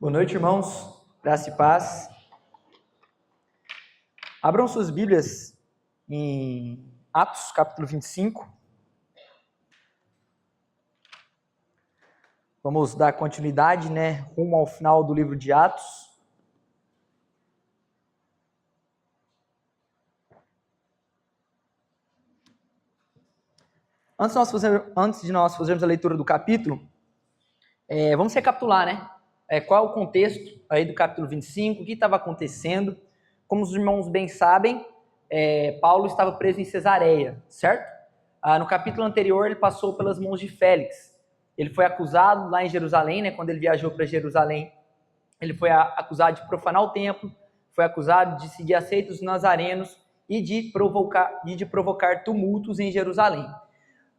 Boa noite, irmãos. Graça e paz. Abram suas Bíblias em Atos, capítulo 25. Vamos dar continuidade, rumo ao final do livro de Atos. Antes de nós fazermos a leitura do capítulo, vamos recapitular, qual é o contexto aí do capítulo 25, o que estava acontecendo. Como os irmãos bem sabem, Paulo estava preso em Cesareia, certo? No capítulo anterior, ele passou pelas mãos de Félix. Ele foi acusado lá em Jerusalém, quando ele viajou para Jerusalém. Ele foi acusado de profanar o templo, foi acusado de seguir a seita dos nazarenos e de provocar tumultos em Jerusalém.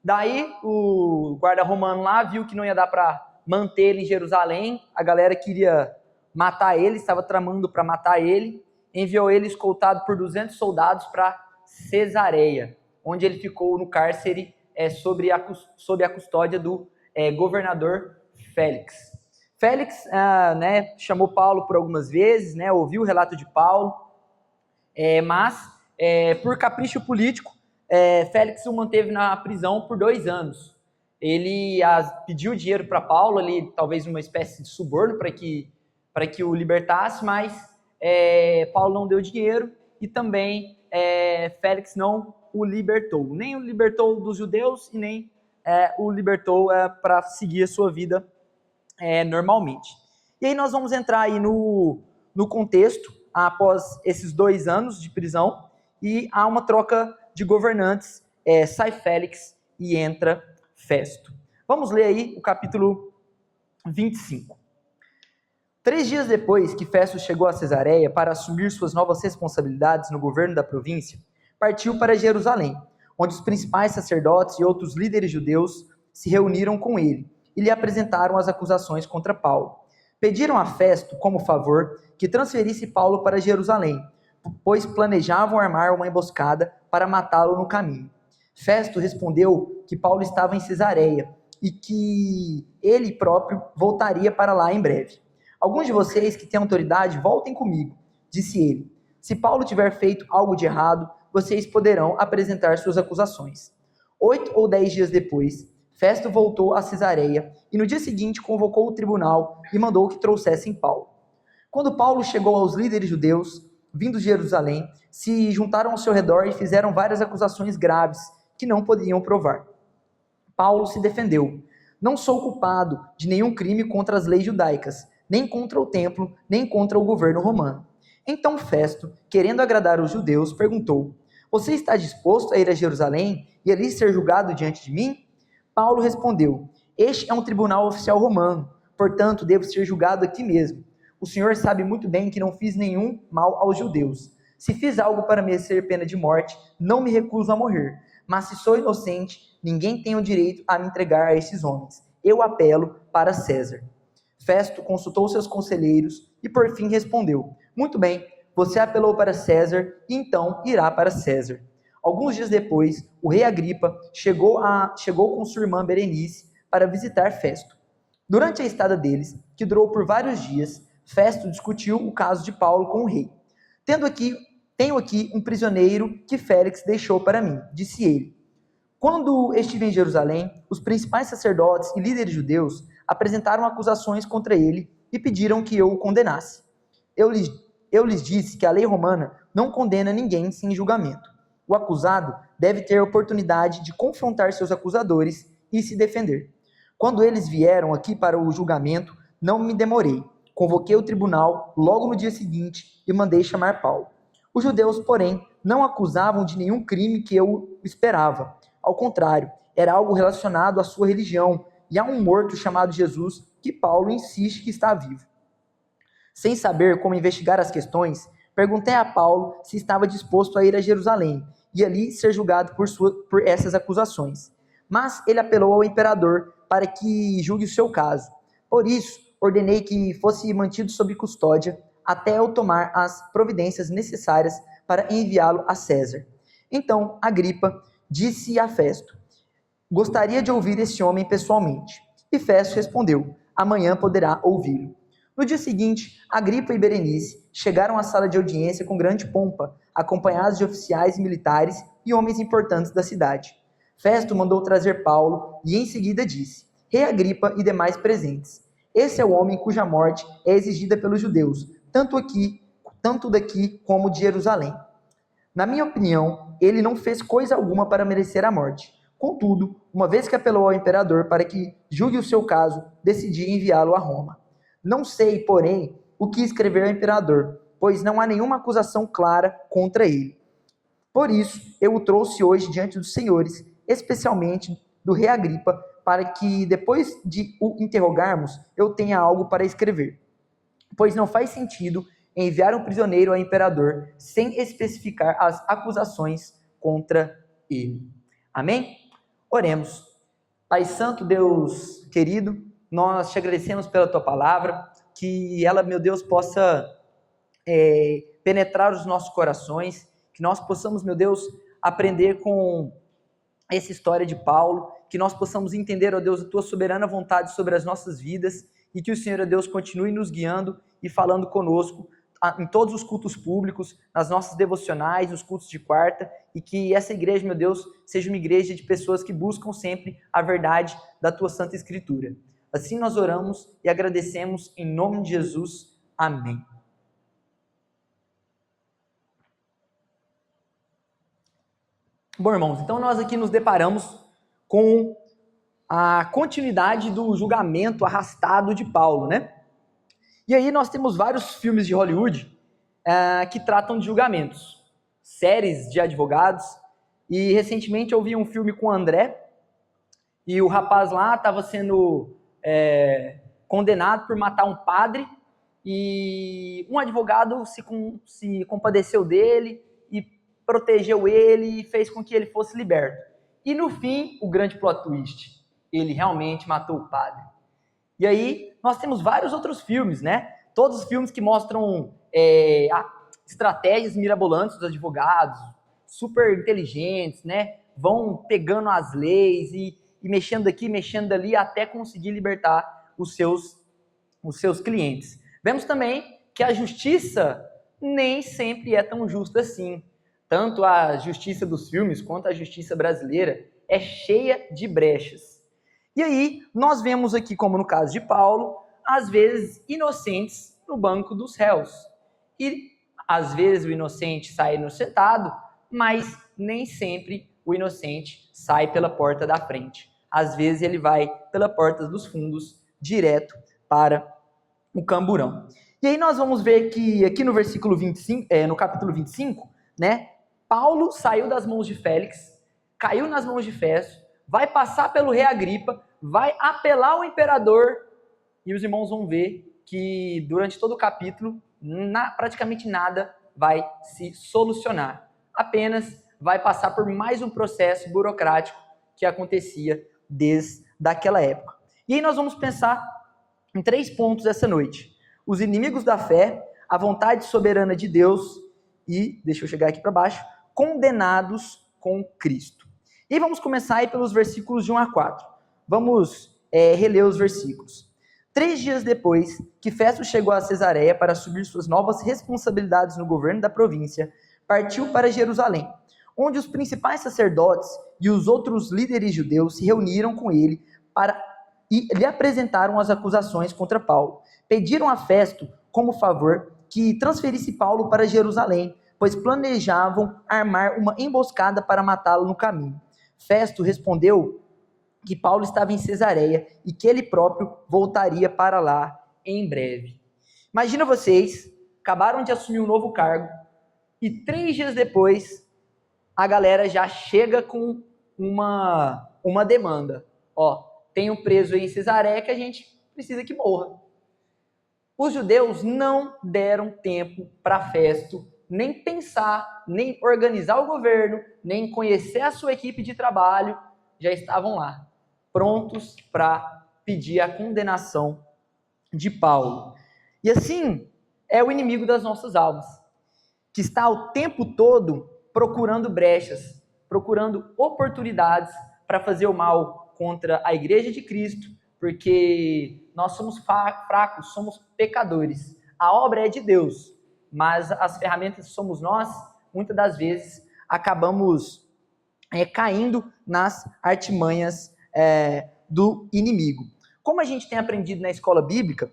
Daí, o guarda romano lá viu que não ia dar para manter ele em Jerusalém, a galera queria matar ele, estava tramando para matar ele, enviou ele escoltado por 200 soldados para Cesareia, onde ele ficou no cárcere sob a custódia do governador Félix. Félix chamou Paulo por algumas vezes, ouviu o relato de Paulo, mas por capricho político, Félix o manteve na prisão por 2 anos. Ele pediu dinheiro para Paulo, ali, talvez uma espécie de suborno para que o libertasse, mas Paulo não deu dinheiro e também Félix não o libertou. Nem o libertou dos judeus e nem o libertou para seguir a sua vida normalmente. E aí nós vamos entrar aí no contexto, após esses 2 anos de prisão, e há uma troca de governantes, sai Félix e entra Festo. Vamos ler aí o capítulo 25. 3 dias depois que Festo chegou a Cesareia para assumir suas novas responsabilidades no governo da província, partiu para Jerusalém, onde os principais sacerdotes e outros líderes judeus se reuniram com ele e lhe apresentaram as acusações contra Paulo. Pediram a Festo, como favor, que transferisse Paulo para Jerusalém, pois planejavam armar uma emboscada para matá-lo no caminho. Festo respondeu que Paulo estava em Cesareia e que ele próprio voltaria para lá em breve. Alguns de vocês que têm autoridade, voltem comigo, disse ele. Se Paulo tiver feito algo de errado, vocês poderão apresentar suas acusações. 8 ou 10 dias depois, Festo voltou a Cesareia e no dia seguinte convocou o tribunal e mandou que trouxessem Paulo. Quando Paulo chegou aos líderes judeus, vindos de Jerusalém, se juntaram ao seu redor e fizeram várias acusações graves que não podiam provar. Paulo se defendeu. Não sou culpado de nenhum crime contra as leis judaicas, nem contra o templo, nem contra o governo romano. Então Festo, querendo agradar os judeus, perguntou: você está disposto a ir a Jerusalém e ali ser julgado diante de mim? Paulo respondeu: este é um tribunal oficial romano, portanto devo ser julgado aqui mesmo. O senhor sabe muito bem que não fiz nenhum mal aos judeus. Se fiz algo para merecer pena de morte, não me recuso a morrer. Mas se sou inocente, ninguém tem o direito a me entregar a esses homens. Eu apelo para César. Festo consultou seus conselheiros e por fim respondeu: muito bem, você apelou para César, então irá para César. Alguns dias depois, o rei Agripa chegou com sua irmã Berenice para visitar Festo. Durante a estada deles, que durou por vários dias, Festo discutiu o caso de Paulo com o rei. Tenho aqui um prisioneiro que Félix deixou para mim, disse ele. Quando estive em Jerusalém, os principais sacerdotes e líderes judeus apresentaram acusações contra ele e pediram que eu o condenasse. Eu lhes disse que a lei romana não condena ninguém sem julgamento. O acusado deve ter a oportunidade de confrontar seus acusadores e se defender. Quando eles vieram aqui para o julgamento, não me demorei. Convoquei o tribunal logo no dia seguinte e mandei chamar Paulo. Os judeus, porém, não acusavam de nenhum crime que eu esperava. Ao contrário, era algo relacionado à sua religião e a um morto chamado Jesus que Paulo insiste que está vivo. Sem saber como investigar as questões, perguntei a Paulo se estava disposto a ir a Jerusalém e ali ser julgado por essas acusações. Mas ele apelou ao imperador para que julgue o seu caso. Por isso, ordenei que fosse mantido sob custódia até eu tomar as providências necessárias para enviá-lo a César. Então, Agripa disse a Festo: gostaria de ouvir esse homem pessoalmente. E Festo respondeu: amanhã poderá ouvi-lo. No dia seguinte, Agripa e Berenice chegaram à sala de audiência com grande pompa, acompanhados de oficiais militares e homens importantes da cidade. Festo mandou trazer Paulo e em seguida disse: Rei Agripa e demais presentes, esse é o homem cuja morte é exigida pelos judeus, tanto daqui como de Jerusalém. Na minha opinião, ele não fez coisa alguma para merecer a morte. Contudo, uma vez que apelou ao imperador para que julgue o seu caso, decidi enviá-lo a Roma. Não sei, porém, o que escrever ao imperador, pois não há nenhuma acusação clara contra ele. Por isso, eu o trouxe hoje diante dos senhores, especialmente do rei Agripa, para que, depois de o interrogarmos, eu tenha algo para escrever. Pois não faz sentido enviar um prisioneiro ao imperador sem especificar as acusações contra ele. Amém? Oremos. Pai Santo, Deus querido, nós te agradecemos pela tua palavra, que ela, meu Deus, possa penetrar os nossos corações, que nós possamos, meu Deus, aprender com essa história de Paulo, que nós possamos entender, ó Deus, a tua soberana vontade sobre as nossas vidas, e que o Senhor, ó Deus, continue nos guiando e falando conosco em todos os cultos públicos, nas nossas devocionais, nos cultos de quarta, e que essa igreja, meu Deus, seja uma igreja de pessoas que buscam sempre a verdade da tua Santa Escritura. Assim nós oramos e agradecemos em nome de Jesus. Amém. Bom, irmãos, então nós aqui nos deparamos com a continuidade do julgamento arrastado de Paulo, né? E aí nós temos vários filmes de Hollywood que tratam de julgamentos, séries de advogados, e recentemente eu vi um filme com o André, e o rapaz lá estava sendo condenado por matar um padre, e um advogado se compadeceu dele e protegeu ele e fez com que ele fosse liberto. E no fim, o grande plot twist, ele realmente matou o padre. E aí, nós temos vários outros filmes, né? Todos os filmes que mostram estratégias mirabolantes dos advogados, super inteligentes, né? Vão pegando as leis e mexendo aqui, mexendo ali, até conseguir libertar os seus clientes. Vemos também que a justiça nem sempre é tão justa assim. Tanto a justiça dos filmes quanto a justiça brasileira é cheia de brechas. E aí, nós vemos aqui, como no caso de Paulo, às vezes inocentes no banco dos réus. E às vezes o inocente sai inocentado, mas nem sempre o inocente sai pela porta da frente. Às vezes ele vai pela porta dos fundos, direto para o camburão. E aí nós vamos ver que aqui no versículo 25, no capítulo 25, né, Paulo saiu das mãos de Félix, caiu nas mãos de Festo, vai passar pelo rei Agripa, vai apelar ao imperador, e os irmãos vão ver que durante todo o capítulo, praticamente nada vai se solucionar. Apenas vai passar por mais um processo burocrático que acontecia desde aquela época. E aí nós vamos pensar em 3 pontos essa noite: os inimigos da fé, a vontade soberana de Deus e, deixa eu chegar aqui para baixo, condenados com Cristo. E vamos começar aí pelos versículos de 1 a 4. Vamos reler os versículos. 3 dias depois que Festo chegou a Cesareia para assumir suas novas responsabilidades no governo da província, partiu para Jerusalém, onde os principais sacerdotes e os outros líderes judeus se reuniram com ele e lhe apresentaram as acusações contra Paulo. Pediram a Festo, como favor, que transferisse Paulo para Jerusalém, pois planejavam armar uma emboscada para matá-lo no caminho. Festo respondeu que Paulo estava em Cesareia e que ele próprio voltaria para lá em breve. Imagina vocês, acabaram de assumir um novo cargo e 3 dias depois a galera já chega com uma demanda. Tem um preso aí em Cesareia que a gente precisa que morra. Os judeus não deram tempo para Festo nem pensar, nem organizar o governo, nem conhecer a sua equipe de trabalho, já estavam lá, prontos para pedir a condenação de Paulo. E assim é o inimigo das nossas almas, que está o tempo todo procurando brechas, procurando oportunidades para fazer o mal contra a igreja de Cristo, porque nós somos fracos, somos pecadores. A obra é de Deus, mas as ferramentas somos nós. Muitas das vezes acabamos caindo nas artimanhas do inimigo. Como a gente tem aprendido na escola bíblica,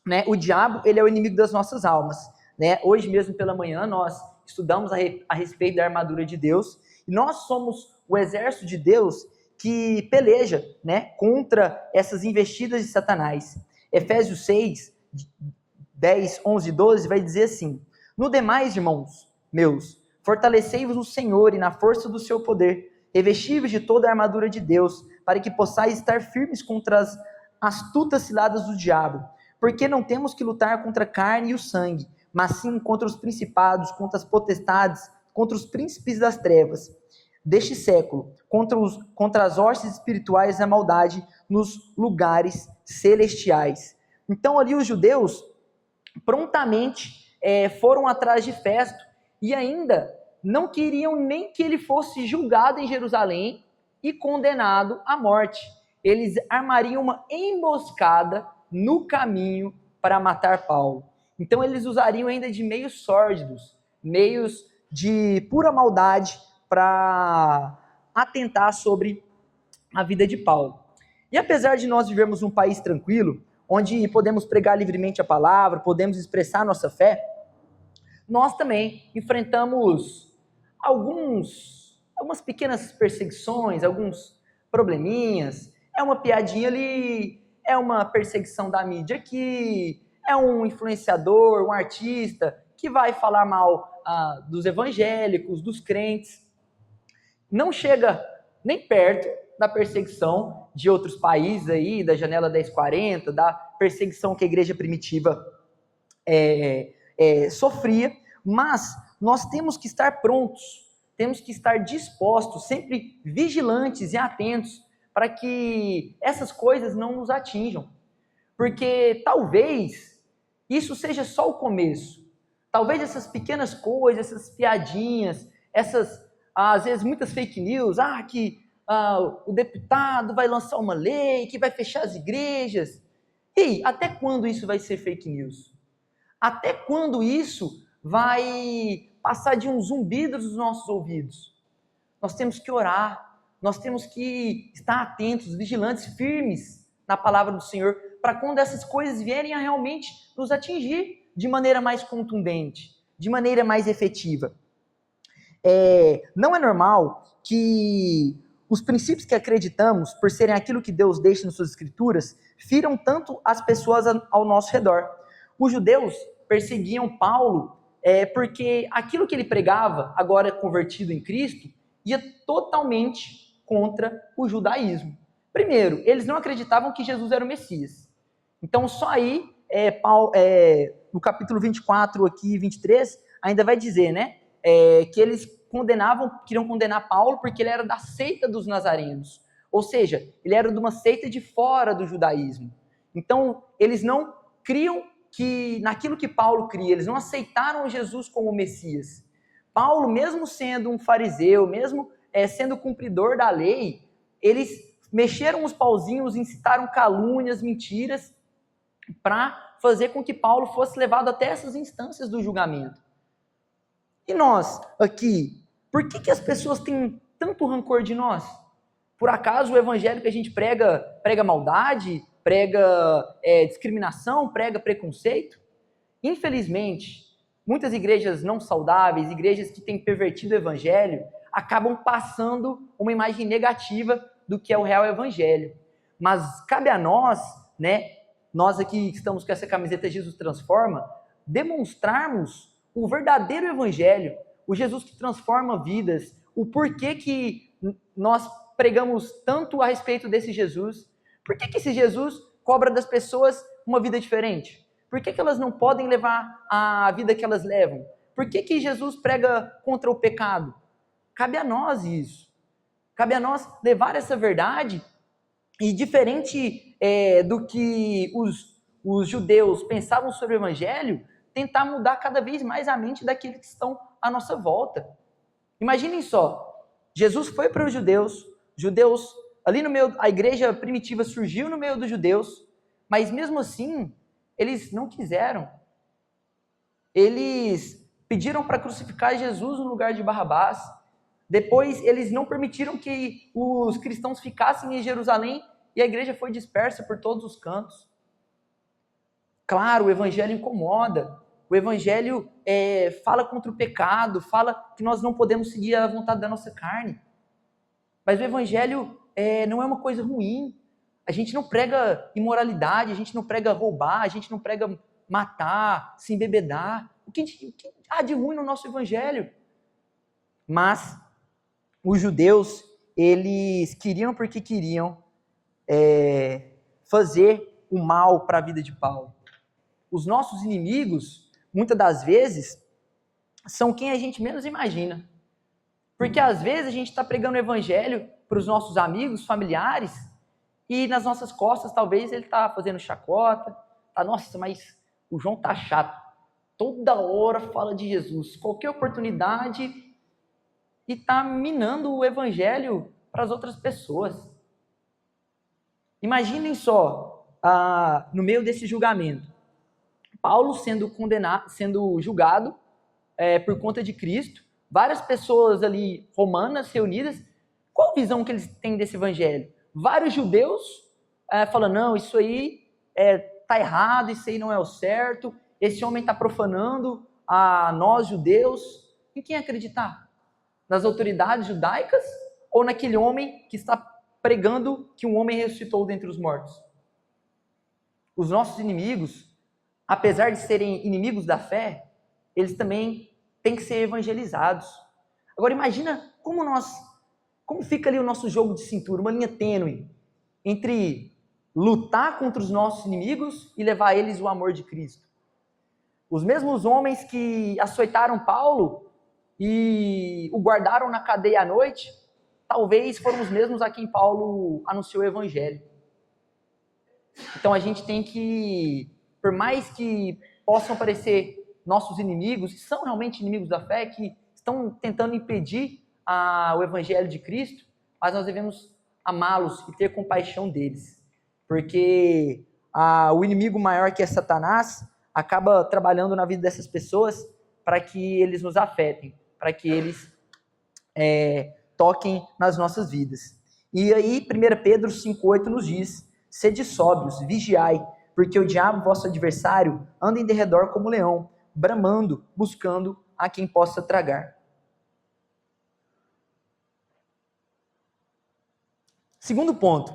né, o diabo ele é o inimigo das nossas almas. Né? Hoje mesmo pela manhã nós estudamos a respeito da armadura de Deus, e nós somos o exército de Deus que peleja, né, contra essas investidas de Satanás. Efésios 6, 10, 11 e 12 vai dizer assim: no demais, irmãos meus, fortalecei-vos no Senhor e na força do seu poder, revesti-vos de toda a armadura de Deus, para que possais estar firmes contra as astutas ciladas do diabo, porque não temos que lutar contra a carne e o sangue, mas sim contra os principados, contra as potestades, contra os príncipes das trevas deste século, contra as hostes espirituais da maldade nos lugares celestiais. Então ali os judeus prontamente foram atrás de Festo e ainda não queriam nem que ele fosse julgado em Jerusalém e condenado à morte. Eles armariam uma emboscada no caminho para matar Paulo. Então eles usariam ainda de meios sórdidos, meios de pura maldade para atentar sobre a vida de Paulo. E apesar de nós vivermos num país tranquilo, onde podemos pregar livremente a palavra, podemos expressar nossa fé, nós também enfrentamos algumas pequenas perseguições, alguns probleminhas. É uma piadinha ali, é uma perseguição da mídia aqui, é um influenciador, um artista que vai falar mal dos evangélicos, dos crentes. Não chega nem perto da perseguição de outros países aí, da janela 1040, da perseguição que a igreja primitiva sofria, mas nós temos que estar prontos, temos que estar dispostos, sempre vigilantes e atentos para que essas coisas não nos atinjam, porque talvez isso seja só o começo, talvez essas pequenas coisas, essas piadinhas, essas às vezes muitas fake news, que o deputado vai lançar uma lei que vai fechar as igrejas. E até quando isso vai ser fake news? Até quando isso vai passar de um zumbido dos nossos ouvidos? Nós temos que orar, nós temos que estar atentos, vigilantes, firmes na palavra do Senhor, para quando essas coisas vierem a realmente nos atingir de maneira mais contundente, de maneira mais efetiva. Não é normal que os princípios que acreditamos, por serem aquilo que Deus deixa nas suas escrituras, firam tanto as pessoas ao nosso redor. Os judeus perseguiam Paulo porque aquilo que ele pregava, agora convertido em Cristo, ia totalmente contra o judaísmo. Primeiro, eles não acreditavam que Jesus era o Messias. Então, só aí, no capítulo 24, aqui, 23, ainda vai dizer, né? Que eles queriam condenar Paulo porque ele era da seita dos nazarenos, ou seja, ele era de uma seita de fora do judaísmo. Então, eles não criam naquilo que Paulo cria, eles não aceitaram Jesus como Messias. Paulo, mesmo sendo um fariseu, mesmo sendo cumpridor da lei, eles mexeram os pauzinhos, incitaram calúnias, mentiras, para fazer com que Paulo fosse levado até essas instâncias do julgamento. E nós, aqui, por que as pessoas têm tanto rancor de nós? Por acaso o evangelho que a gente prega maldade, prega discriminação, prega preconceito? Infelizmente, muitas igrejas não saudáveis, igrejas que têm pervertido o evangelho, acabam passando uma imagem negativa do que é o real evangelho. Mas cabe a nós, né, nós aqui que estamos com essa camiseta Jesus Transforma, demonstrarmos o verdadeiro evangelho, o Jesus que transforma vidas, o porquê que nós pregamos tanto a respeito desse Jesus. Por que esse Jesus cobra das pessoas uma vida diferente? Por que elas não podem levar a vida que elas levam? Por que Jesus prega contra o pecado? Cabe a nós isso. Cabe a nós levar essa verdade e, diferente do que os judeus pensavam sobre o evangelho, tentar mudar cada vez mais a mente daqueles que estão à nossa volta. Imaginem só, Jesus foi para os judeus ali no meio, a igreja primitiva surgiu no meio dos judeus, Mas mesmo assim, eles não quiseram. Eles pediram para crucificar Jesus no lugar de Barrabás. Depois, eles não permitiram que os cristãos ficassem em Jerusalém e a igreja foi dispersa por todos os cantos. Claro, o evangelho incomoda. O evangelho fala contra o pecado, fala que nós não podemos seguir a vontade da nossa carne. Mas o evangelho não é uma coisa ruim. A gente não prega imoralidade, a gente não prega roubar, a gente não prega matar, se embebedar. O que há de ruim no nosso evangelho? Mas os judeus, eles queriam porque queriam fazer o mal para a vida de Paulo. Os nossos inimigos, muitas das vezes, são quem a gente menos imagina. Porque às vezes a gente está pregando o evangelho para os nossos amigos, familiares, e nas nossas costas talvez ele está fazendo chacota, tá, nossa, mas o João tá chato, toda hora fala de Jesus, qualquer oportunidade, e está minando o evangelho para as outras pessoas. Imaginem só, no meio desse julgamento, Paulo sendo condenado, sendo julgado por conta de Cristo, várias pessoas ali romanas reunidas. Qual a visão que eles têm desse evangelho? Vários judeus falando, não, isso aí está errado, isso aí não é o certo, esse homem está profanando a nós judeus. Em quem acreditar? Nas autoridades judaicas ou naquele homem que está pregando que um homem ressuscitou dentre os mortos? Os nossos inimigos, apesar de serem inimigos da fé, eles também têm que ser evangelizados. Agora imagina como fica ali o nosso jogo de cintura, uma linha tênue entre lutar contra os nossos inimigos e levar a eles o amor de Cristo. Os mesmos homens que açoitaram Paulo e o guardaram na cadeia à noite, talvez foram os mesmos a quem Paulo anunciou o evangelho. Então a gente tem que, por mais que possam parecer nossos inimigos, e são realmente inimigos da fé, que estão tentando impedir o evangelho de Cristo, mas nós devemos amá-los e ter compaixão deles. Porque o inimigo maior, que é Satanás, acaba trabalhando na vida dessas pessoas para que eles nos afetem, para que eles toquem nas nossas vidas. E aí 1 Pedro 5,8 nos diz: sede sóbrios, vigiai, porque o diabo, vosso adversário, anda em derredor como leão, bramando, buscando a quem possa tragar. Segundo ponto,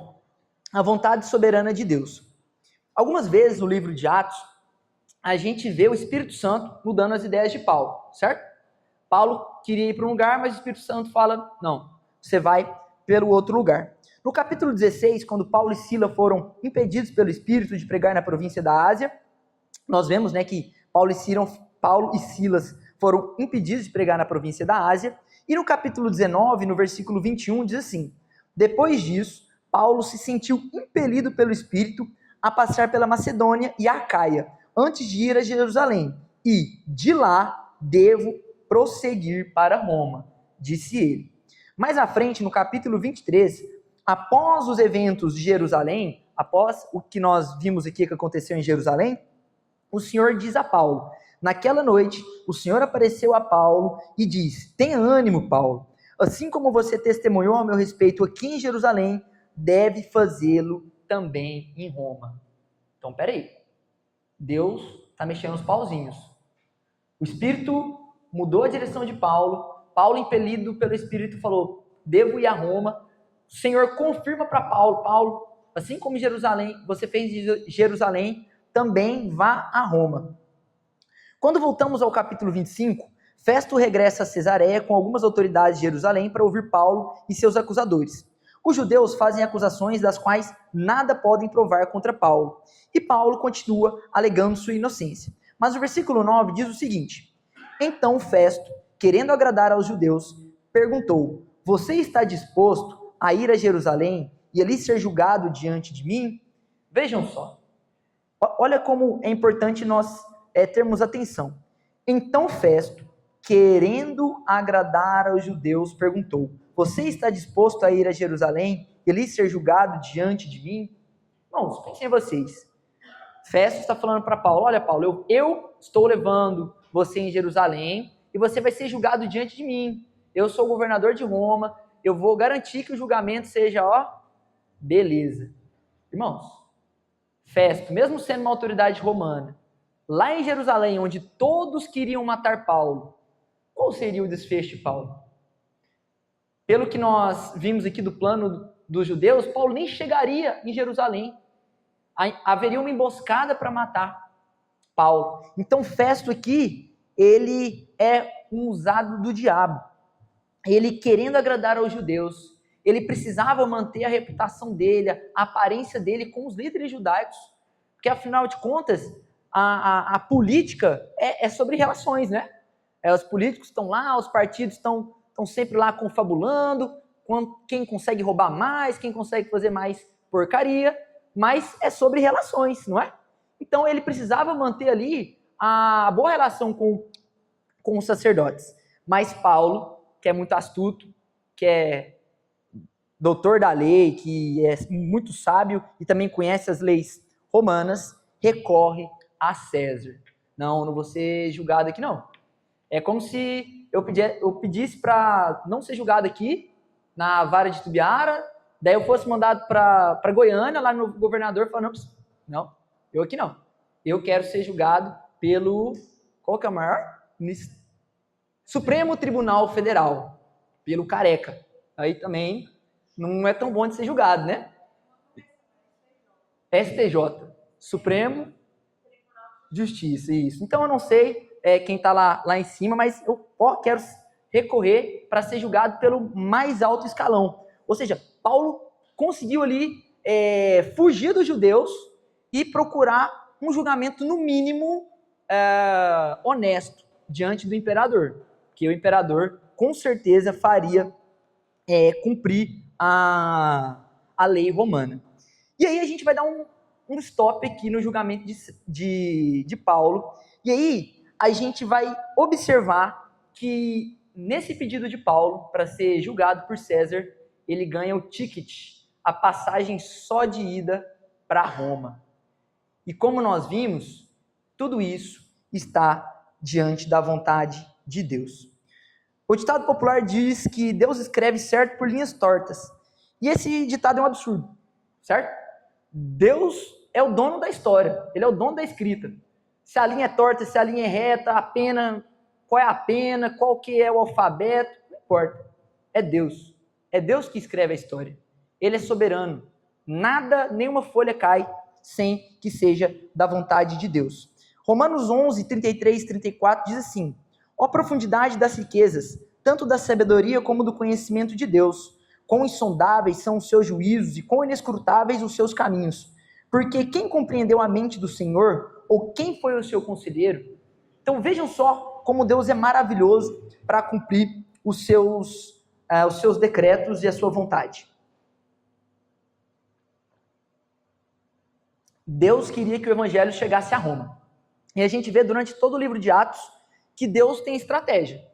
a vontade soberana de Deus. Algumas vezes no livro de Atos, a gente vê o Espírito Santo mudando as ideias de Paulo, certo? Paulo queria ir para um lugar, mas o Espírito Santo fala, não, você vai pelo outro lugar. No capítulo 16, quando Paulo e Silas foram impedidos pelo Espírito de pregar na província da Ásia, nós vemos que Paulo e Silas foram impedidos de pregar na província da Ásia, e no capítulo 19, no versículo 21, diz assim: depois disso, Paulo se sentiu impelido pelo Espírito a passar pela Macedônia e a Acaia, antes de ir a Jerusalém, e de lá devo prosseguir para Roma, disse ele. Mais à frente, no capítulo 23, após os eventos de Jerusalém, após o que nós vimos aqui que aconteceu em Jerusalém, o Senhor diz a Paulo, naquela noite, o Senhor apareceu a Paulo e diz: tenha ânimo, Paulo, assim como você testemunhou a meu respeito aqui em Jerusalém, deve fazê-lo também em Roma. Então, peraí, Deus está mexendo os pauzinhos. O Espírito mudou a direção de Paulo, Paulo, impelido pelo Espírito, falou, devo ir a Roma. O Senhor confirma para Paulo, Paulo, assim como Jerusalém, você fez de Jerusalém, também vá a Roma. Quando voltamos ao capítulo 25, Festo regressa a Cesareia com algumas autoridades de Jerusalém para ouvir Paulo e seus acusadores. Os judeus fazem acusações das quais nada podem provar contra Paulo, e Paulo continua alegando sua inocência. Mas o versículo 9 diz o seguinte: então Festo, querendo agradar aos judeus, perguntou, você está disposto a ir a Jerusalém e ali ser julgado diante de mim? Vejam só, olha como é importante nós termos atenção. Então Festo, querendo agradar aos judeus, perguntou, você está disposto a ir a Jerusalém e ali ser julgado diante de mim? Irmãos, pensem em vocês. Festo está falando para Paulo, olha Paulo, eu estou levando você em Jerusalém e você vai ser julgado diante de mim. Eu sou o governador de Roma, eu vou garantir que o julgamento seja, beleza. Irmãos, Festo, mesmo sendo uma autoridade romana, lá em Jerusalém, onde todos queriam matar Paulo, qual seria o desfecho de Paulo? Pelo que nós vimos aqui do plano dos judeus, Paulo nem chegaria em Jerusalém. Haveria uma emboscada para matar Paulo. Então, Festo aqui, ele é um usado do diabo. Ele querendo agradar aos judeus, ele precisava manter a reputação dele, a aparência dele com os líderes judaicos, porque afinal de contas, a política é sobre relações, né? Os políticos estão lá, os partidos estão sempre lá confabulando, quem consegue roubar mais, quem consegue fazer mais porcaria, mas é sobre relações, não é? Então ele precisava manter ali a boa relação com os sacerdotes. Mas Paulo, que é muito astuto, que é doutor da lei, que é muito sábio e também conhece as leis romanas, recorre a César. Não vou ser julgado aqui não. É como se eu pedisse para não ser julgado aqui, na vara de Tubiara, daí eu fosse mandado para Goiânia, lá no governador, falando, não, eu aqui não. Eu quero ser julgado pelo, qual que é o maior? Supremo Tribunal Federal, pelo careca. Aí também não é tão bom de ser julgado, né? STJ, Supremo Justiça, isso. Então eu não sei quem está lá em cima, mas eu quero recorrer para ser julgado pelo mais alto escalão. Ou seja, Paulo conseguiu ali fugir dos judeus e procurar um julgamento, no mínimo, honesto diante do imperador. Que o imperador, com certeza, faria cumprir a lei romana. E aí a gente vai dar um stop aqui no julgamento de Paulo. E aí a gente vai observar que nesse pedido de Paulo para ser julgado por César, ele ganha o ticket, a passagem só de ida para Roma. E como nós vimos, tudo isso está diante da vontade de Deus. O ditado popular diz que Deus escreve certo por linhas tortas. E esse ditado é um absurdo, certo? Deus é o dono da história, ele é o dono da escrita. Se a linha é torta, se a linha é reta, a pena, qual é a pena, qual que é o alfabeto, não importa. É Deus. É Deus que escreve a história. Ele é soberano. Nada, nenhuma folha cai sem que seja da vontade de Deus. Romanos 11, 33 e 34 diz assim: ó profundidade das riquezas, tanto da sabedoria como do conhecimento de Deus. Quão insondáveis são os seus juízos e quão inescrutáveis os seus caminhos. Porque quem compreendeu a mente do Senhor, ou quem foi o seu conselheiro? Então vejam só como Deus é maravilhoso para cumprir os seus decretos e a sua vontade. Deus queria que o evangelho chegasse a Roma. E a gente vê durante todo o livro de Atos que Deus tem estratégia.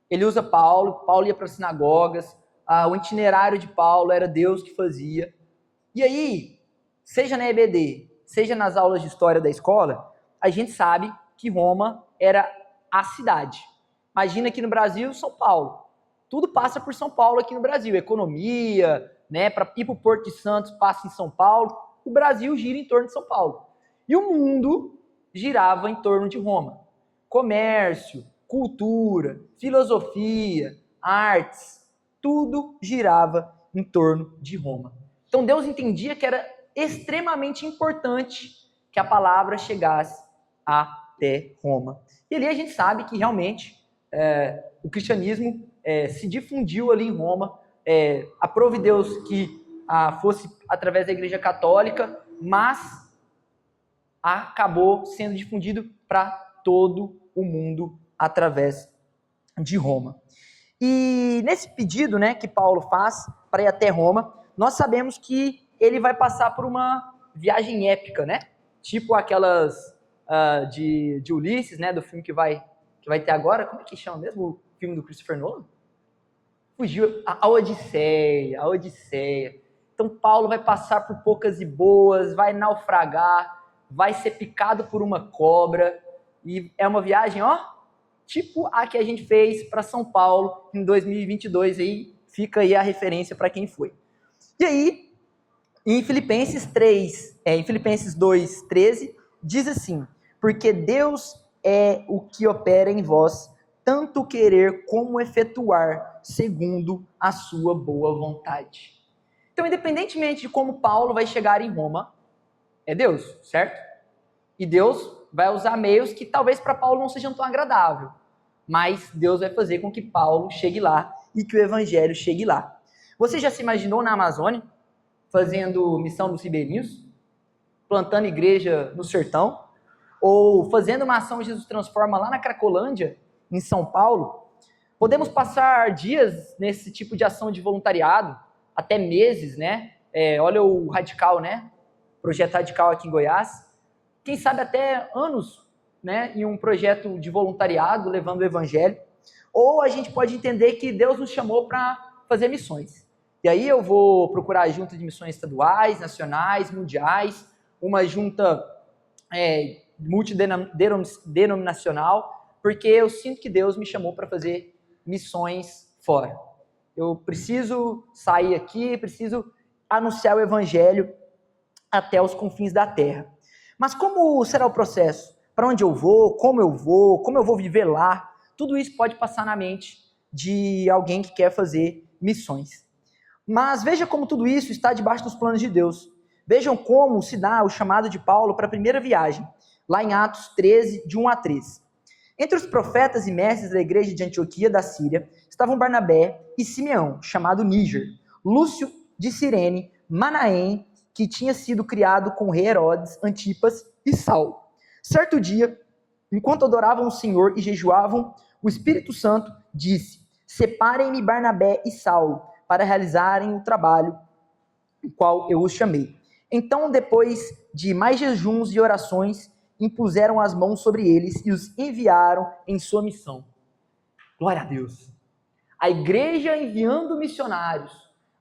Ele usa Paulo ia para as sinagogas, o itinerário de Paulo era Deus que fazia. E aí, seja na EBD, seja nas aulas de história da escola, a gente sabe que Roma era a cidade. Imagina aqui no Brasil, São Paulo. Tudo passa por São Paulo aqui no Brasil. Economia, né, para ir para o Porto de Santos passa em São Paulo. O Brasil gira em torno de São Paulo. E o mundo girava em torno de Roma. Comércio, cultura, filosofia, artes, tudo girava em torno de Roma. Então Deus entendia que era extremamente importante que a palavra chegasse até Roma. E ali a gente sabe que realmente o cristianismo se difundiu ali em Roma. Aprove Deus que fosse através da Igreja Católica, mas acabou sendo difundido para todo o mundo através de Roma. E nesse pedido, né, que Paulo faz para ir até Roma, nós sabemos que ele vai passar por uma viagem épica, né? Tipo aquelas de Ulisses, né, do filme que vai ter agora. Como é que chama mesmo o filme do Christopher Nolan? Fugiu, a Odisseia. Então Paulo vai passar por poucas e boas, vai naufragar, vai ser picado por uma cobra, e é uma viagem, ó, tipo a que a gente fez para São Paulo em 2022, aí fica aí a referência para quem foi. E aí, em Filipenses 2:13, diz assim: porque Deus é o que opera em vós, tanto querer como efetuar, segundo a sua boa vontade. Então, independentemente de como Paulo vai chegar em Roma, é Deus, certo? E Deus vai usar meios que talvez para Paulo não sejam tão agradáveis, mas Deus vai fazer com que Paulo chegue lá e que o evangelho chegue lá. Você já se imaginou na Amazônia, fazendo missão dos ribeirinhos, plantando igreja no sertão, ou fazendo uma ação Jesus Transforma lá na Cracolândia, em São Paulo? Podemos passar dias nesse tipo de ação de voluntariado, até meses, né? Olha o Radical, né? Projeto Radical aqui em Goiás. Quem sabe até anos, né? Em um projeto de voluntariado, levando o evangelho. Ou a gente pode entender que Deus nos chamou para fazer missões. E aí eu vou procurar junta de missões estaduais, nacionais, mundiais, uma junta multidenominacional, porque eu sinto que Deus me chamou para fazer missões fora. Eu preciso sair aqui, preciso anunciar o evangelho até os confins da terra. Mas como será o processo? Para onde eu vou? Como eu vou viver lá? Tudo isso pode passar na mente de alguém que quer fazer missões. Mas veja como tudo isso está debaixo dos planos de Deus. Vejam como se dá o chamado de Paulo para a primeira viagem, lá em Atos 13, de 1 a 3. Entre os profetas e mestres da igreja de Antioquia da Síria, estavam Barnabé e Simeão, chamado Níger, Lúcio de Cirene, Manaém, que tinha sido criado com o rei Herodes, Antipas e Saulo. Certo dia, enquanto adoravam o Senhor e jejuavam, o Espírito Santo disse: separem-me Barnabé e Saulo para realizarem o trabalho o qual eu os chamei. Então, depois de mais jejuns e orações, impuseram as mãos sobre eles e os enviaram em sua missão. Glória a Deus. A igreja enviando missionários.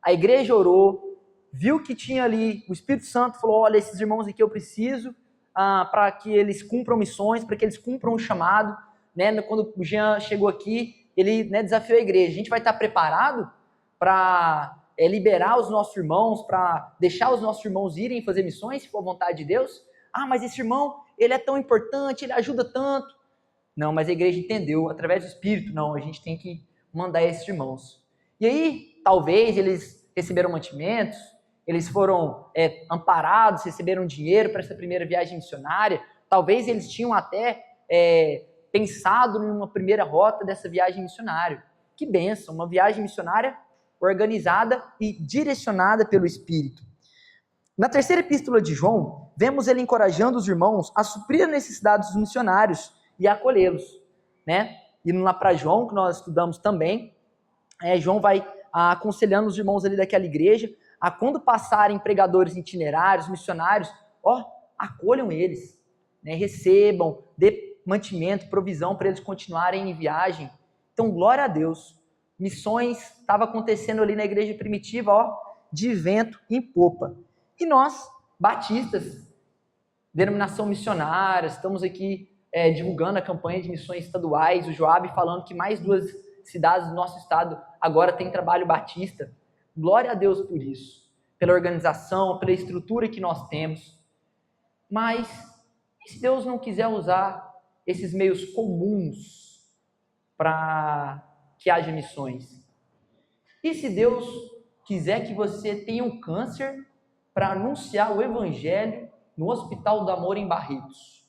A igreja orou, viu que tinha ali, o Espírito Santo falou: olha, esses irmãos aqui eu preciso para que eles cumpram missões, para que eles cumpram o chamado. Né? Quando o Jean chegou aqui, ele desafiou a igreja. A gente vai estar preparado para liberar os nossos irmãos, para deixar os nossos irmãos irem fazer missões, se for a vontade de Deus? Ah, mas esse irmão, ele é tão importante, ele ajuda tanto. Não, mas a igreja entendeu, através do Espírito, não, a gente tem que mandar esses irmãos. E aí, talvez eles receberam mantimentos, eles foram amparados, receberam dinheiro para essa primeira viagem missionária, talvez eles tinham até pensado numa primeira rota dessa viagem missionária. Que bênção, uma viagem missionária organizada e direcionada pelo Espírito. Na terceira epístola de João, vemos ele encorajando os irmãos a suprir as necessidades dos missionários e a acolhê-los, né? Indo lá para João, que nós estudamos também, João vai aconselhando os irmãos ali daquela igreja, a quando passarem pregadores itinerários, missionários, acolham eles, né? Recebam, dê mantimento, provisão para eles continuarem em viagem. Então, glória a Deus. Missões estava acontecendo ali na igreja primitiva, de vento em popa. E nós, batistas, denominação missionária, estamos aqui divulgando a campanha de missões estaduais, o Joab falando que mais 2 cidades do nosso estado agora tem trabalho batista. Glória a Deus por isso, pela organização, pela estrutura que nós temos. Mas, e se Deus não quiser usar esses meios comuns para que haja missões? E se Deus quiser que você tenha um câncer para anunciar o evangelho no Hospital do Amor em Barretos?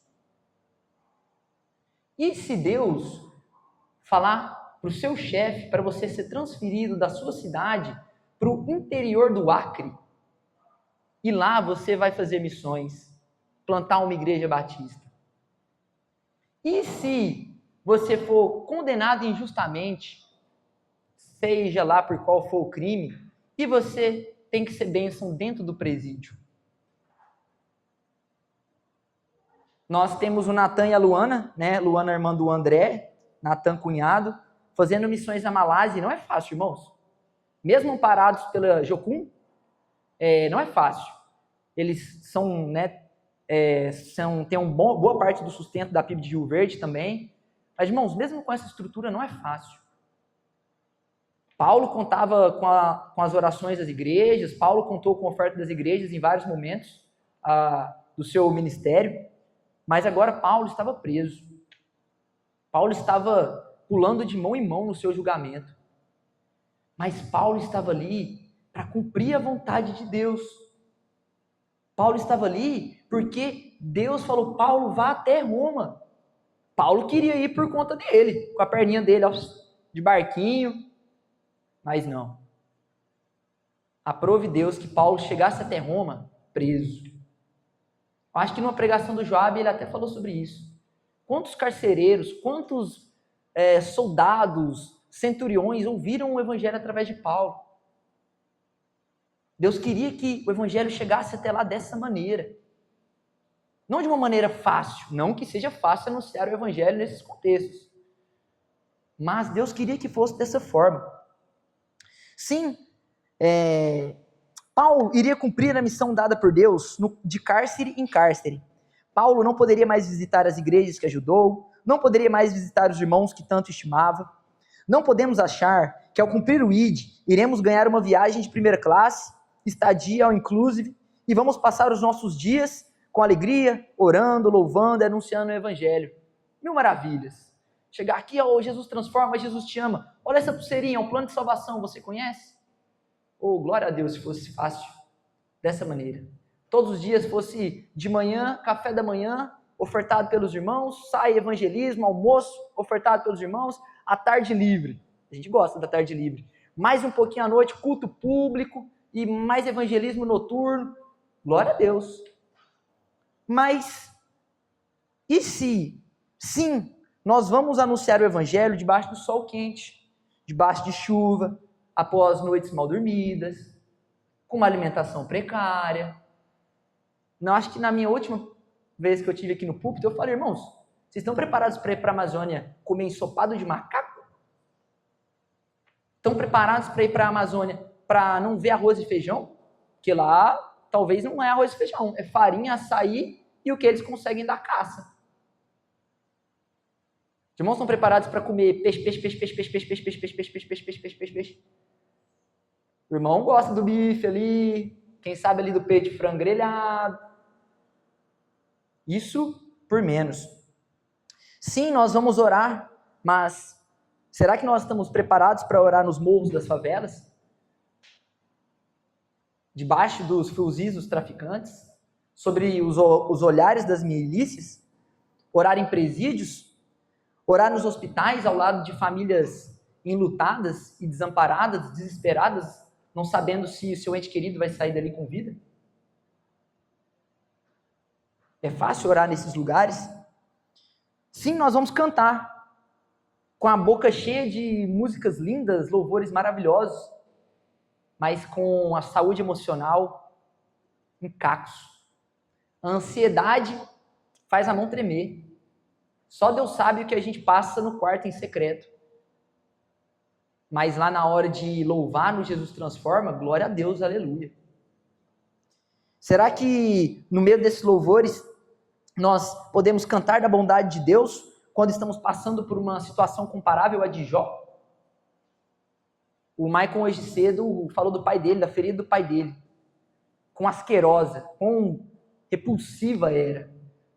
E se Deus falar para o seu chefe para você ser transferido da sua cidade para o interior do Acre, e lá você vai fazer missões, plantar uma igreja batista? E se você for condenado injustamente, seja lá por qual for o crime, e você tem que ser bênção dentro do presídio? Nós temos o Natan e a Luana, né? Luana, irmã do André, Natan, cunhado, fazendo missões na Malásia. Não é fácil, irmãos. Mesmo amparados pela Jocum, não é fácil. Eles são, tem boa parte do sustento da PIB de Rio Verde também. Mas, irmãos, mesmo com essa estrutura, não é fácil. Paulo contava com as orações das igrejas, Paulo contou com a oferta das igrejas em vários momentos do seu ministério, mas agora Paulo estava preso. Paulo estava pulando de mão em mão no seu julgamento. Mas Paulo estava ali para cumprir a vontade de Deus. Paulo estava ali porque Deus falou, Paulo, vá até Roma. Paulo queria ir por conta dele, com a perninha dele de barquinho, mas não. Aprove Deus que Paulo chegasse até Roma preso. Eu acho que numa pregação do Joabe ele até falou sobre isso. Quantos carcereiros, quantos soldados, centuriões ouviram o evangelho através de Paulo? Deus queria que o evangelho chegasse até lá dessa maneira. Não de uma maneira fácil, não que seja fácil anunciar o evangelho nesses contextos. Mas Deus queria que fosse dessa forma. Sim, Paulo iria cumprir a missão dada por Deus de cárcere em cárcere. Paulo não poderia mais visitar as igrejas que ajudou, não poderia mais visitar os irmãos que tanto estimava. Não podemos achar que ao cumprir o ID, iremos ganhar uma viagem de primeira classe, estadia ao inclusive, e vamos passar os nossos dias com alegria, orando, louvando e anunciando o evangelho. Mil maravilhas. Chegar aqui, Jesus transforma, Jesus te ama. Olha essa pulseirinha, é um plano de salvação, você conhece? Glória a Deus se fosse fácil dessa maneira. Todos os dias fosse de manhã, café da manhã, ofertado pelos irmãos, sai evangelismo, almoço, ofertado pelos irmãos, à tarde livre. A gente gosta da tarde livre. Mais um pouquinho à noite, culto público e mais evangelismo noturno. Glória a Deus. Mas, e se, sim, nós vamos anunciar o evangelho debaixo do sol quente, debaixo de chuva, após noites mal dormidas, com uma alimentação precária? Não, acho que na minha última vez que eu tive aqui no púlpito, eu falei, irmãos, vocês estão preparados para ir para a Amazônia comer ensopado de macaco? Estão preparados para ir para a Amazônia para não ver arroz e feijão? Porque lá, talvez não é arroz e feijão, é farinha, açaí e o que eles conseguem da caça. Os irmãos estão preparados para comer peixe. O irmão gosta do bife ali, quem sabe ali do peito de frango grelhado. Isso por menos. Sim, nós vamos orar, mas será que nós estamos preparados para orar nos morros das favelas? Debaixo dos fuzis dos traficantes? Sobre os olhares das milícias? Orar em presídios? Orar nos hospitais ao lado de famílias enlutadas e desamparadas, desesperadas, não sabendo se seu ente querido vai sair dali com vida? É fácil orar nesses lugares? Sim, nós vamos cantar, com a boca cheia de músicas lindas, louvores maravilhosos, mas com a saúde emocional em cacos. A ansiedade faz a mão tremer. Só Deus sabe o que a gente passa no quarto em secreto. Mas lá na hora de louvar no Jesus Transforma, glória a Deus, aleluia. Será que no meio desses louvores nós podemos cantar da bondade de Deus quando estamos passando por uma situação comparável à de Jó? O Maicon hoje cedo falou do pai dele, da ferida do pai dele. Quão asquerosa, quão repulsiva era.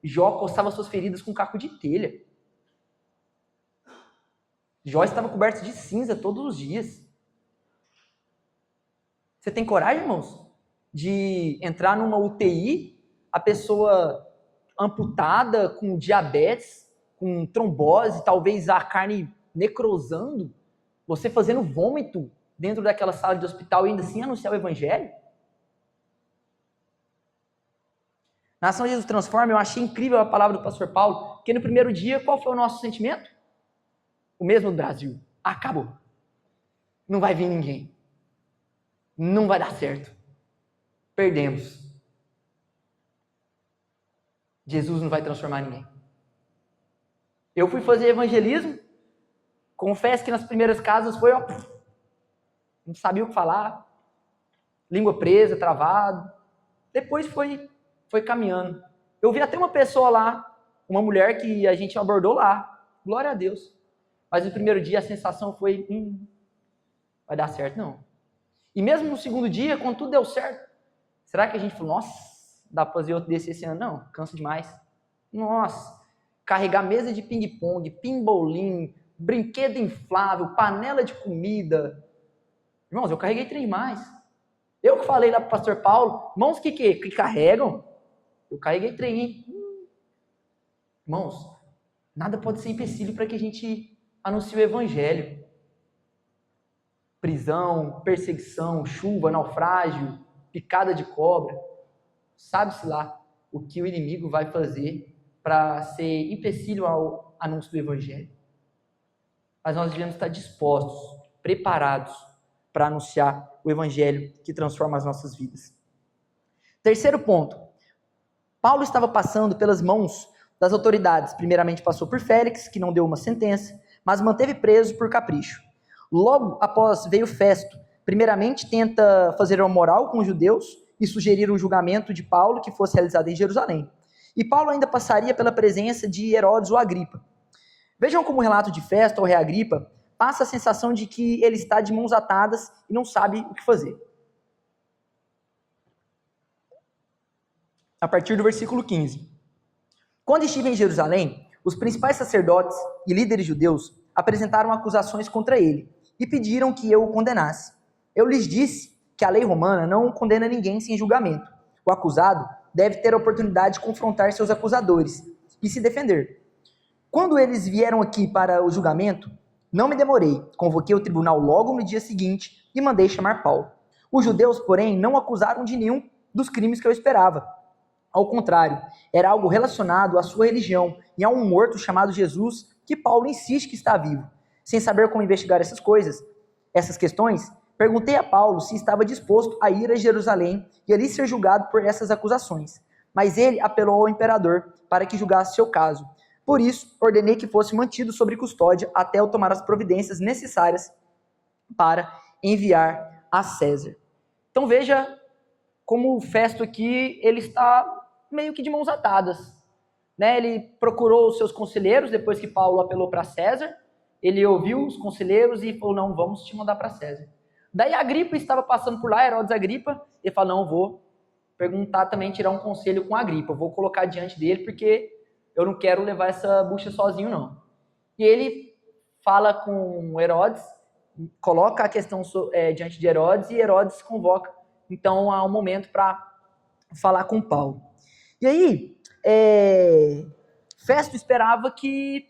Jó coçava suas feridas com um caco de telha. Jó estava coberto de cinza todos os dias. Você tem coragem, irmãos, de entrar numa UTI, a pessoa amputada, com diabetes, com trombose, talvez a carne necrosando, você fazendo vômito dentro daquela sala de hospital e ainda assim anunciar o evangelho? Na ação Jesus Transforma, eu achei incrível a palavra do pastor Paulo, porque no primeiro dia, qual foi o nosso sentimento? O mesmo do Brasil. Acabou. Não vai vir ninguém. Não vai dar certo. Perdemos. Jesus não vai transformar ninguém. Eu fui fazer evangelismo, confesso que nas primeiras casas foi, não sabia o que falar, língua presa, travado. Depois foi caminhando. Eu vi até uma pessoa lá, uma mulher que a gente abordou lá, glória a Deus. Mas no primeiro dia a sensação foi, vai dar certo não. E mesmo no segundo dia, quando tudo deu certo, será que a gente falou, nossa, dá pra fazer outro desse esse ano? Não, cansa demais. Nossa, carregar mesa de ping-pong, pimbolim, brinquedo inflável, panela de comida. Irmãos, eu carreguei trem demais. Eu que falei lá pro pastor Paulo, irmãos que carregam, eu carreguei trem, hein? Irmãos, nada pode ser empecilho para que a gente anuncie o evangelho. Prisão, perseguição, chuva, naufrágio, picada de cobra. Sabe-se lá o que o inimigo vai fazer para ser empecilho ao anúncio do evangelho. Mas nós devemos estar dispostos, preparados para anunciar o evangelho que transforma as nossas vidas. Terceiro ponto. Paulo estava passando pelas mãos das autoridades. Primeiramente passou por Félix, que não deu uma sentença, mas manteve preso por capricho. Logo após veio Festo. Primeiramente tenta fazer uma moral com os judeus e sugerir o julgamento de Paulo que fosse realizado em Jerusalém. E Paulo ainda passaria pela presença de Herodes ou Agripa. Vejam como o relato de Festo ao rei Agripa passa a sensação de que ele está de mãos atadas e não sabe o que fazer. A partir do versículo 15. Quando estive em Jerusalém, os principais sacerdotes e líderes judeus apresentaram acusações contra ele e pediram que eu o condenasse. Eu lhes disse que a lei romana não condena ninguém sem julgamento. O acusado deve ter a oportunidade de confrontar seus acusadores e se defender. Quando eles vieram aqui para o julgamento, não me demorei, convoquei o tribunal logo no dia seguinte e mandei chamar Paulo. Os judeus, porém, não acusaram de nenhum dos crimes que eu esperava. Ao contrário, era algo relacionado à sua religião e a um morto chamado Jesus que Paulo insiste que está vivo. Sem saber como investigar essas questões, perguntei a Paulo se estava disposto a ir a Jerusalém e ali ser julgado por essas acusações. Mas ele apelou ao imperador para que julgasse seu caso. Por isso, ordenei que fosse mantido sob custódia até eu tomar as providências necessárias para enviar a César. Então veja como o Festo aqui, ele está meio que de mãos atadas. Né? Ele procurou os seus conselheiros, depois que Paulo apelou para César, ele ouviu os conselheiros e falou, não, vamos te mandar para César. Daí Agripa estava passando por lá, Herodes Agripa, e falou, não, vou perguntar também, tirar um conselho com Agripa, vou colocar diante dele, porque eu não quero levar essa bucha sozinho, não. E ele fala com Herodes, coloca a questão diante de Herodes, e Herodes convoca, então, há um momento para falar com Paulo. E aí, Festo esperava que,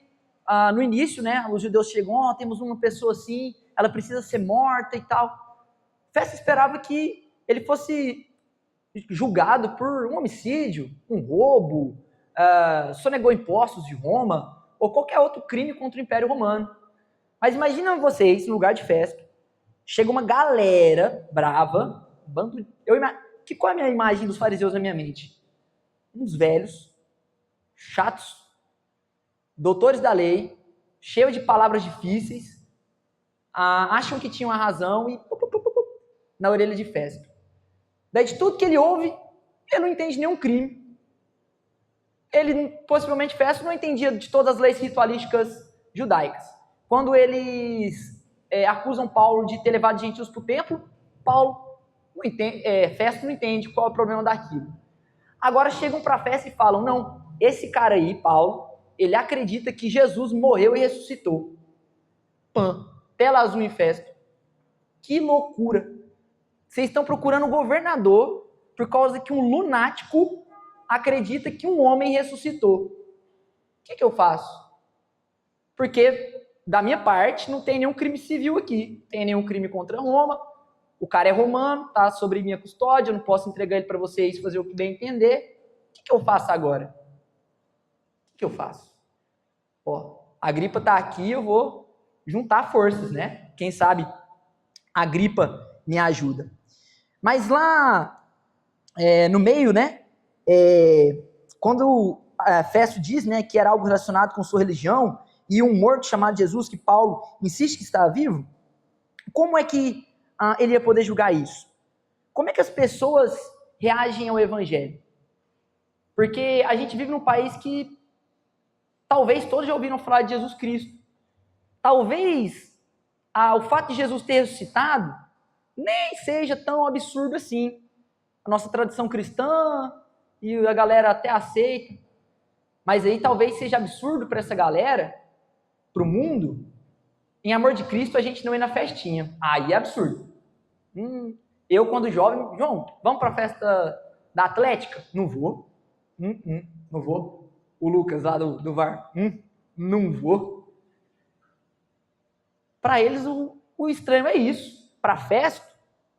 no início, né, os judeus chegam, temos uma pessoa assim, ela precisa ser morta e tal. Festo esperava que ele fosse julgado por um homicídio, um roubo, sonegou impostos de Roma, ou qualquer outro crime contra o Império Romano. Mas imagina vocês, no lugar de Festo, chega uma galera brava, qual é a minha imagem dos fariseus na minha mente? Uns velhos, chatos, doutores da lei, cheios de palavras difíceis, acham que tinham a razão e na orelha de Festo. Daí de tudo que ele ouve, ele não entende nenhum crime. Ele, possivelmente, Festo não entendia de todas as leis ritualísticas judaicas. Quando eles acusam Paulo de ter levado gentios para o templo, Festo não entende qual é o problema daquilo. Agora chegam para Festo e falam, não, esse cara aí, Paulo, ele acredita que Jesus morreu e ressuscitou. Tela azul em Festo. Que loucura. Vocês estão procurando o governador por causa que um lunático acredita que um homem ressuscitou. O que eu faço? Porque, da minha parte, não tem nenhum crime civil aqui. Não tem nenhum crime contra Roma. O cara é romano, tá sob minha custódia, eu não posso entregar ele para vocês fazer o que bem entender. O que eu faço agora? O que eu faço? Agripa tá aqui, eu vou juntar forças, né? Quem sabe Agripa me ajuda. Mas lá no meio, né? Quando Festo diz, né, que era algo relacionado com sua religião e um morto chamado Jesus, que Paulo insiste que está vivo, como é que ele ia poder julgar isso? Como é que as pessoas reagem ao evangelho? Porque a gente vive num país que talvez todos já ouviram falar de Jesus Cristo. Talvez o fato de Jesus ter ressuscitado nem seja tão absurdo assim. A nossa tradição cristã e a galera até aceita. Mas aí talvez seja absurdo para essa galera, para o mundo, em amor de Cristo a gente não ir na festinha. Aí é absurdo. Eu, quando jovem, João, vamos para a festa da Atlética? Não vou. Não vou. O Lucas lá do VAR, não vou. Para eles o estranho é isso. Para a festa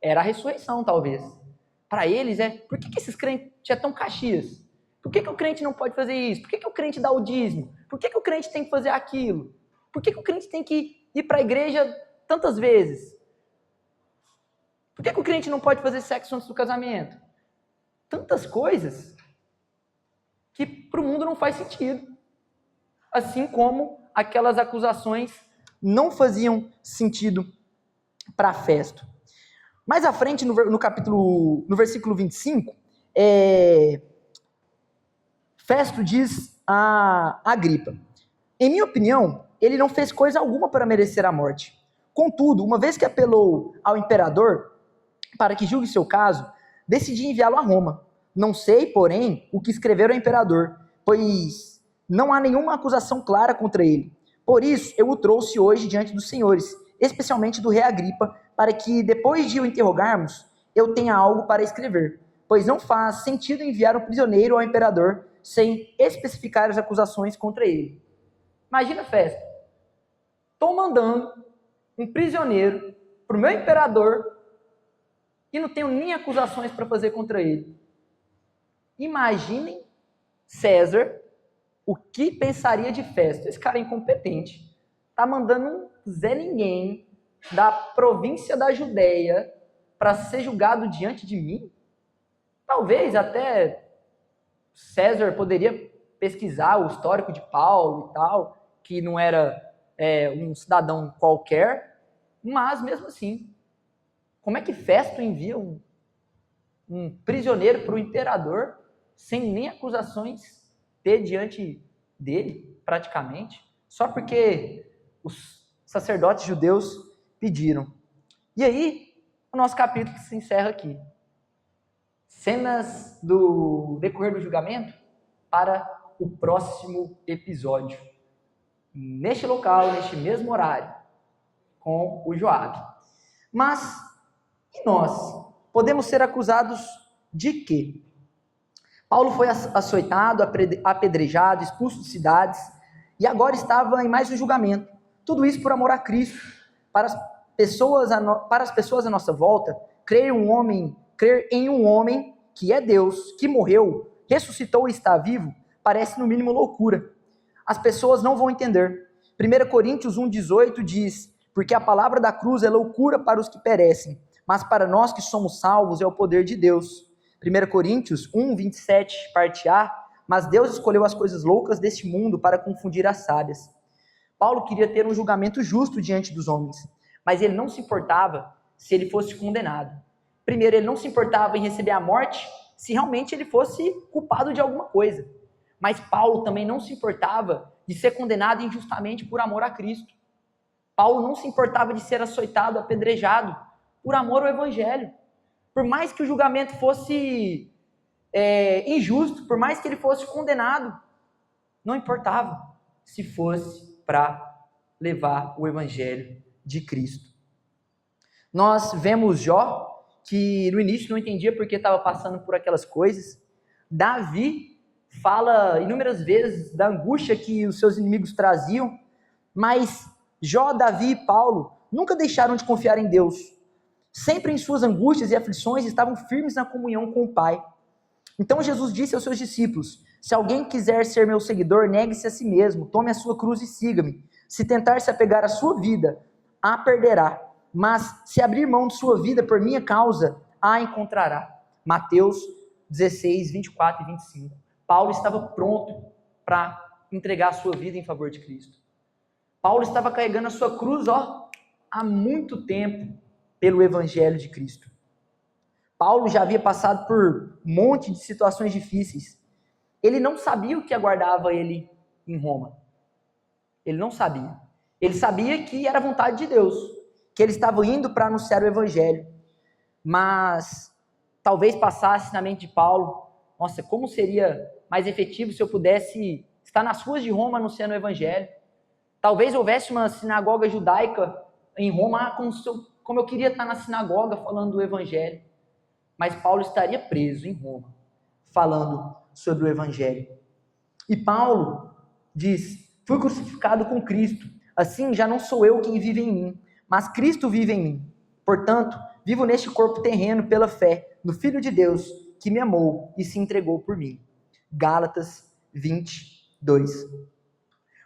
era a ressurreição, talvez. Para eles por que esses crentes é tão caxias? Por que o crente não pode fazer isso? Por que o crente dá o dízimo? Por que o crente tem que fazer aquilo? Por que o crente tem que ir para a igreja tantas vezes? Por que o crente não pode fazer sexo antes do casamento? Tantas coisas que para o mundo não faz sentido. Assim como aquelas acusações não faziam sentido para Festo. Mais à frente, no versículo 25, Festo diz a Agripa: em minha opinião, ele não fez coisa alguma para merecer a morte. Contudo, uma vez que apelou ao imperador para que julgue seu caso, decidi enviá-lo a Roma. Não sei, porém, o que escrever ao imperador, pois não há nenhuma acusação clara contra ele. Por isso, eu o trouxe hoje diante dos senhores, especialmente do rei Agripa, para que, depois de o interrogarmos, eu tenha algo para escrever, pois não faz sentido enviar um prisioneiro ao imperador sem especificar as acusações contra ele. Imagina a festa. Estou mandando um prisioneiro para o meu imperador e não tenho nem acusações para fazer contra ele. Imaginem César, o que pensaria de Festo? Esse cara é incompetente. Está mandando um Zé Ninguém da província da Judéia para ser julgado diante de mim? Talvez até César poderia pesquisar o histórico de Paulo e tal, que não era um cidadão qualquer, mas mesmo assim, como é que Festo envia um prisioneiro para o imperador sem nem acusações ter diante dele, praticamente, só porque os sacerdotes judeus pediram? E aí, o nosso capítulo se encerra aqui. Cenas do decorrer do julgamento para o próximo episódio. Neste local, neste mesmo horário, com o Joabe. Mas, e nós? Podemos ser acusados de quê? Paulo foi açoitado, apedrejado, expulso de cidades, e agora estava em mais um julgamento. Tudo isso por amor a Cristo. Para as pessoas à nossa volta, crer em um homem que é Deus, que morreu, ressuscitou e está vivo, parece no mínimo loucura. As pessoas não vão entender. 1 Coríntios 1,18 diz: porque a palavra da cruz é loucura para os que perecem, mas para nós que somos salvos é o poder de Deus. 1 Coríntios 1,27, parte A: mas Deus escolheu as coisas loucas deste mundo para confundir as sábias. Paulo queria ter um julgamento justo diante dos homens, mas ele não se importava se ele fosse condenado. Primeiro, ele não se importava em receber a morte se realmente ele fosse culpado de alguma coisa. Mas Paulo também não se importava de ser condenado injustamente por amor a Cristo. Paulo não se importava de ser açoitado, apedrejado, por amor ao Evangelho. Por mais que o julgamento fosse injusto, por mais que ele fosse condenado, não importava se fosse para levar o Evangelho de Cristo. Nós vemos Jó, que no início não entendia porque estava passando por aquelas coisas. Davi fala inúmeras vezes da angústia que os seus inimigos traziam, mas Jó, Davi e Paulo nunca deixaram de confiar em Deus. Sempre em suas angústias e aflições estavam firmes na comunhão com o Pai. Então Jesus disse aos seus discípulos: se alguém quiser ser meu seguidor, negue-se a si mesmo, tome a sua cruz e siga-me. Se tentar se apegar à sua vida, a perderá. Mas se abrir mão de sua vida por minha causa, a encontrará. Mateus 16, 24 e 25. Paulo estava pronto para entregar a sua vida em favor de Cristo. Paulo estava carregando a sua cruz, há muito tempo pelo Evangelho de Cristo. Paulo já havia passado por um monte de situações difíceis. ele não sabia o que aguardava ele em Roma. Ele não sabia. Ele sabia que era a vontade de Deus, que ele estava indo para anunciar o evangelho. Mas talvez passasse na mente de Paulo, nossa, como seria mais efetivo se eu pudesse estar nas ruas de Roma anunciando o evangelho. Talvez houvesse uma sinagoga judaica em Roma, como eu queria estar na sinagoga falando do evangelho. Mas Paulo estaria preso em Roma, falando sobre o evangelho. E Paulo diz: fui crucificado com Cristo, assim já não sou eu quem vive em mim, mas Cristo vive em mim. Portanto, vivo neste corpo terreno pela fé no Filho de Deus, que me amou e se entregou por mim. Gálatas 22.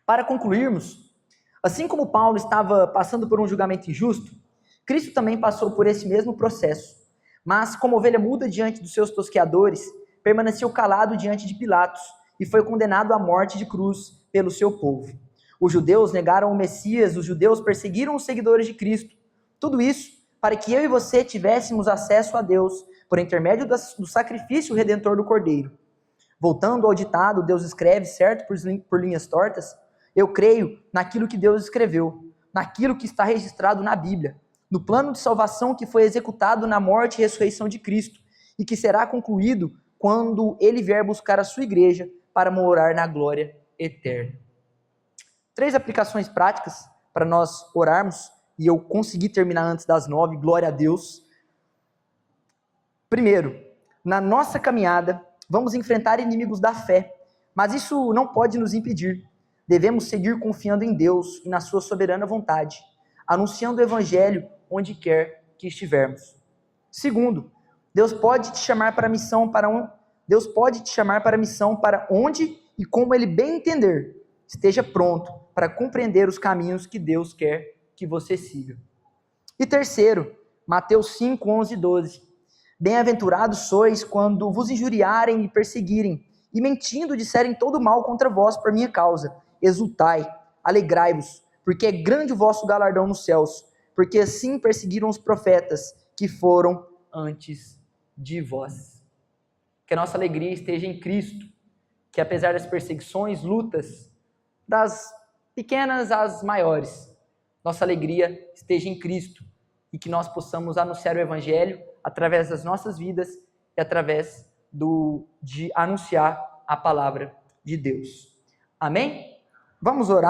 Para concluirmos, assim como Paulo estava passando por um julgamento injusto, Cristo também passou por esse mesmo processo. Mas, como ovelha muda diante dos seus tosqueadores, permaneceu calado diante de Pilatos e foi condenado à morte de cruz pelo seu povo. Os judeus negaram o Messias, os judeus perseguiram os seguidores de Cristo. Tudo isso para que eu e você tivéssemos acesso a Deus por intermédio do sacrifício redentor do Cordeiro. Voltando ao ditado, Deus escreve, certo, por linhas tortas, eu creio naquilo que Deus escreveu, naquilo que está registrado na Bíblia, no plano de salvação que foi executado na morte e ressurreição de Cristo e que será concluído quando Ele vier buscar a sua igreja para morar na glória eterna. 3 aplicações práticas para nós orarmos, e eu consegui terminar antes das 9, glória a Deus. Primeiro, na nossa caminhada, vamos enfrentar inimigos da fé, mas isso não pode nos impedir. Devemos seguir confiando em Deus e na sua soberana vontade, anunciando o evangelho onde quer que estivermos. Segundo, Deus pode te chamar para a missão para onde e como Ele bem entender. Esteja pronto para compreender os caminhos que Deus quer que você siga. E terceiro, Mateus 5, 11 e 12. Bem-aventurados sois quando vos injuriarem e perseguirem, e mentindo disserem todo mal contra vós por minha causa. Exultai, alegrai-vos, porque é grande o vosso galardão nos céus, porque assim perseguiram os profetas que foram antes de vós. Que a nossa alegria esteja em Cristo, que apesar das perseguições, lutas, das pequenas às maiores, nossa alegria esteja em Cristo e que nós possamos anunciar o evangelho através das nossas vidas e através de anunciar a palavra de Deus. Amém? Vamos orar.